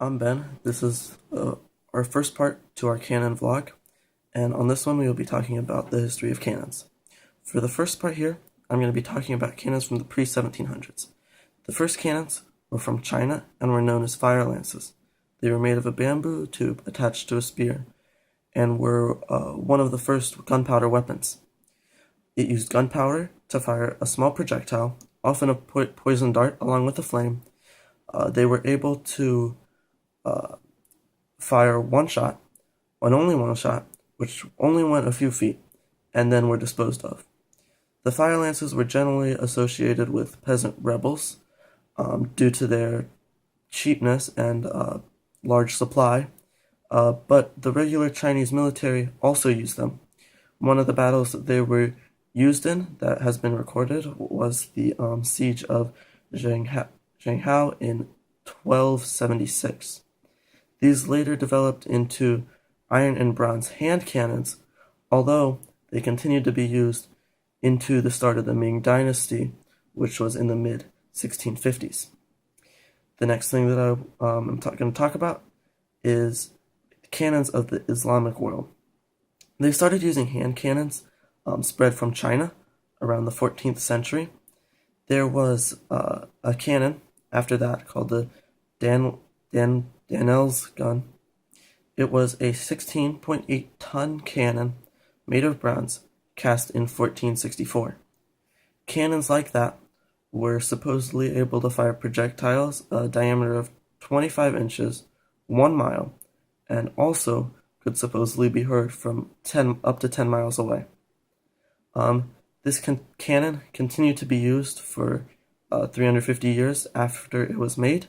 I'm Ben. This is our first part to our canon vlog, and on this one we will be talking about the history of cannons. For the first part here, I'm going to be talking about cannons from the pre-1700s. The first cannons were from China and were known as fire lances. They were made of a bamboo tube attached to a spear and were one of the first gunpowder weapons. It used gunpowder to fire a small projectile, often a poison dart along with a flame. They were able to fire one shot, and only one shot, which only went a few feet, and then were disposed of. The fire lances were generally associated with peasant rebels due to their cheapness and large supply, but the regular Chinese military also used them. One of the battles that they were used in that has been recorded was the siege of Zhenghao in 1276. These later developed into iron and bronze hand cannons, although they continued to be used into the start of the Ming Dynasty, which was in the mid-1650s. The next thing that I'm going to talk about is cannons of the Islamic world. They started using hand cannons spread from China around the 14th century. There was a cannon after that called the Danneels gun. It was a 16.8-ton cannon made of bronze, cast in 1464. Cannons like that were supposedly able to fire projectiles a diameter of 25 inches, 1 mile, and also could supposedly be heard from up to 10 miles away. This cannon continued to be used for 350 years after it was made,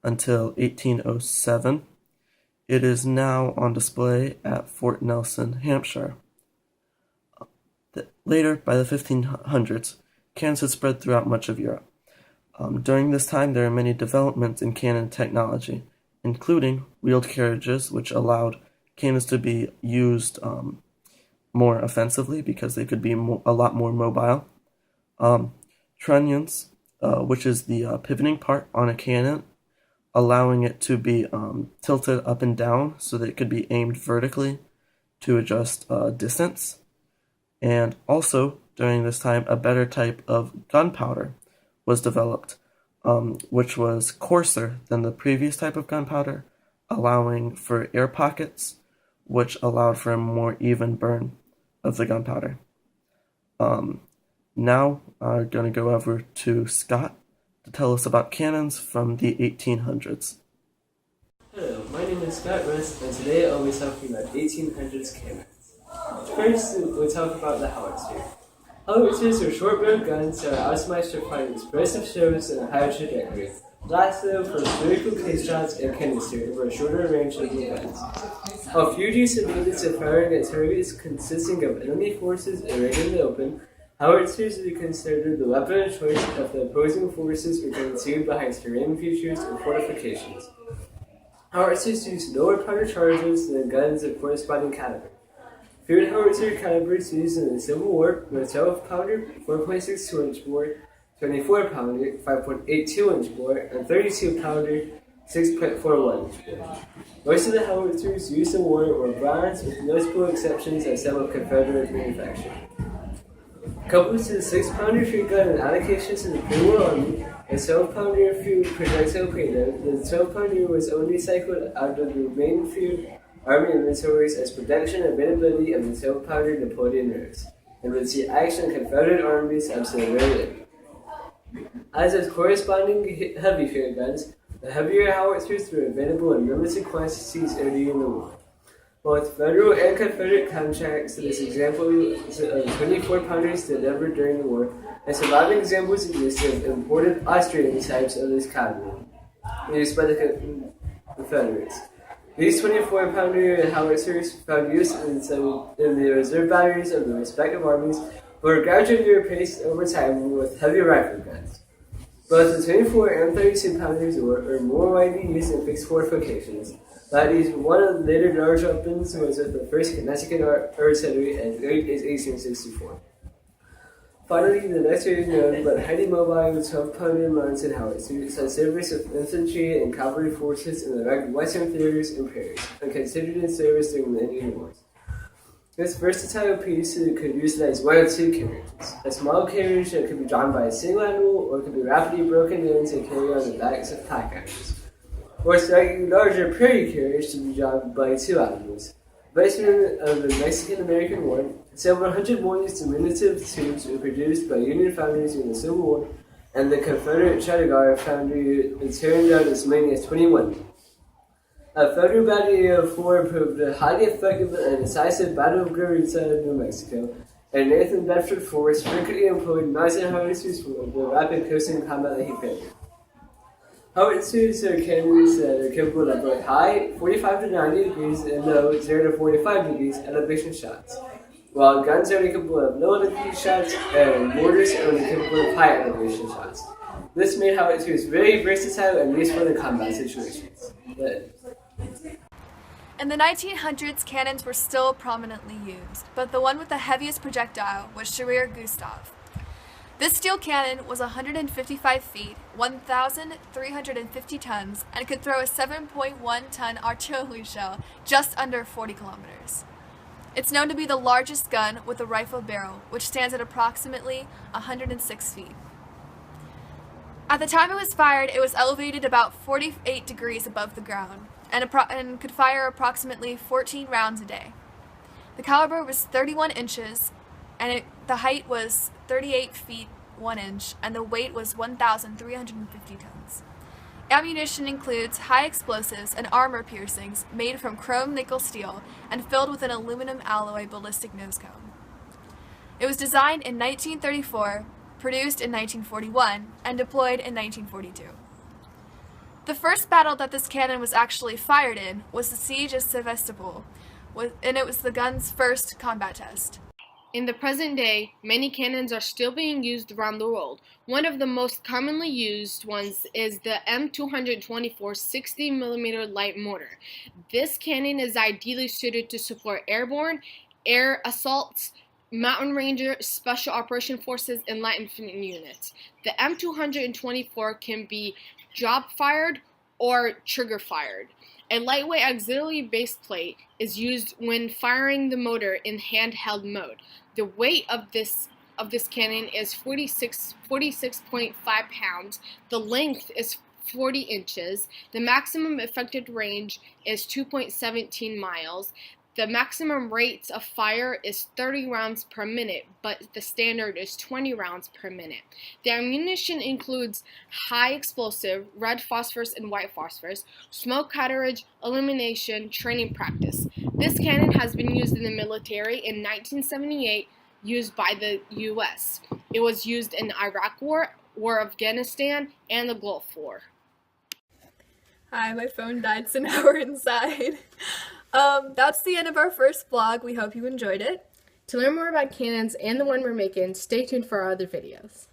until 1807. It is now on display at Fort Nelson, Hampshire. Later, by the 1500s, cannons had spread throughout much of Europe. During this time, there are many developments in cannon technology, including wheeled carriages, which allowed cannons to be used more offensively because they could be a lot more mobile. Trunnions, which is the pivoting part on a cannon, allowing it to be tilted up and down so that it could be aimed vertically to adjust distance. And also, during this time, a better type of gunpowder was developed, which was coarser than the previous type of gunpowder, allowing for air pockets, which allowed for a more even burn of the gunpowder. Now I'm going to go over to Scott to tell us about cannons from the 1800s. Hello, my name is Scott Rust, and today I'll be talking about 1800s cannons. First, we'll talk about the howitzer. Howitzers are short-barreled guns that are optimized to provide expressive shows and a higher trajectory. Lastly, for vertical case shots and canister over a shorter range of the guns. While few use abilities of firing at targets consisting of enemy forces arrayed in the open, howitzers are considered the weapon of choice of the opposing forces or concealed behind terrain features or fortifications. Howitzers use lower powder charges than guns of corresponding caliber. Field howitzer calibers used in the Civil War were 12 pounder, 4.62 inch bore, 24 pounder, 5.82 inch bore, and 32 pounder, 6.41 inch bore. Most of the howitzers used in war were bronze, with notable exceptions of some of Confederate manufacture. Coupled to the 6-pounder field gun and allocations in the pre-war army, a 12-pounder field projectile payload, the 12-pounder was only cycled out of the main field army inventories as production availability of the 12-pounder deployed in Nerves, and would see action in Confederate armies up to the very end. As with corresponding heavy field guns, the heavier howitzers were available in limited quantities early in the war. Both federal and Confederate contracts list examples of 24-pounders delivered during the war, and surviving examples exist of imported Austrian types of this caliber, used by the Confederates. These 24-pounder howitzers found use in the reserve batteries of the respective armies, but were gradually replaced over time with heavy rifle guns. Both the 24 and 32-pounders are more widely used in fixed fortifications. That is, one of the later large weapons was with the 1st Connecticut Artillery as late as 1864. Finally, the lesser known but highly mobile 12-pounder Monson howitzers had service with infantry and cavalry forces in the rugged western theaters and prairies, and considered in service during the Indian Wars. This versatile piece could utilize one of two carriages: a small carriage that could be drawn by a single animal or could be rapidly broken in to carry on the backs of pack animals, or a slightly larger prairie carriage to be drawn by two animals. Veteran of the Mexican-American War, several hundred more of these diminutive tubes were produced by Union foundries during the Civil War, and the Confederate Chattagar foundry turned out as many as 21. A Federal Battery of 4 proved a highly effective and decisive Battle of Guerrilla, New Mexico, and Nathan Bedford Forrest frequently employed Monson howitzers for the rapid coasting combat that he favored. Howitzers are cannons that are capable of both high, 45 to 90 degrees, and low, 0 to 45 degrees elevation shots, while guns are capable of low elevation shots and mortars are only capable of high elevation shots. This made howitzers very versatile and useful in combat situations. In the 1900s, cannons were still prominently used, but the one with the heaviest projectile was Schwerer-Gustav. This steel cannon was 155 feet, 1,350 tons, and could throw a 7.1-ton artillery shell just under 40 kilometers. It's known to be the largest gun with a rifle barrel, which stands at approximately 106 feet. At the time it was fired, it was elevated about 48 degrees above the ground, and could fire approximately 14 rounds a day. The caliber was 31 inches, and the height was 38 feet 1 inch, and the weight was 1,350 tons. Ammunition includes high explosives and armor piercings made from chrome nickel steel and filled with an aluminum alloy ballistic nose cone. It was designed in 1934, produced in 1941, and deployed in 1942. The first battle that this cannon was actually fired in was the Siege of Sevastopol, and it was the gun's first combat test. In the present day, many cannons are still being used around the world. One of the most commonly used ones is the M224 60mm light mortar. This cannon is ideally suited to support airborne, air assaults, mountain ranger, special operation forces, and light infantry units. The M224 can be drop-fired or trigger-fired. A lightweight auxiliary base plate is used when firing the motor in handheld mode. The weight of this cannon is 46.5 pounds. The length is 40 inches. The maximum effective range is 2.17 miles. The maximum rate of fire is 30 rounds per minute, but the standard is 20 rounds per minute. The ammunition includes high explosive, red phosphorus and white phosphorus, smoke cartridge, illumination, training practice. This cannon has been used in the military in 1978, used by the U.S. It was used in the Iraq War, War of Afghanistan, and the Gulf War. Hi, my phone died, so now we're inside. That's the end of our first vlog. We hope you enjoyed it. To learn more about cannons and the one we're making, stay tuned for our other videos.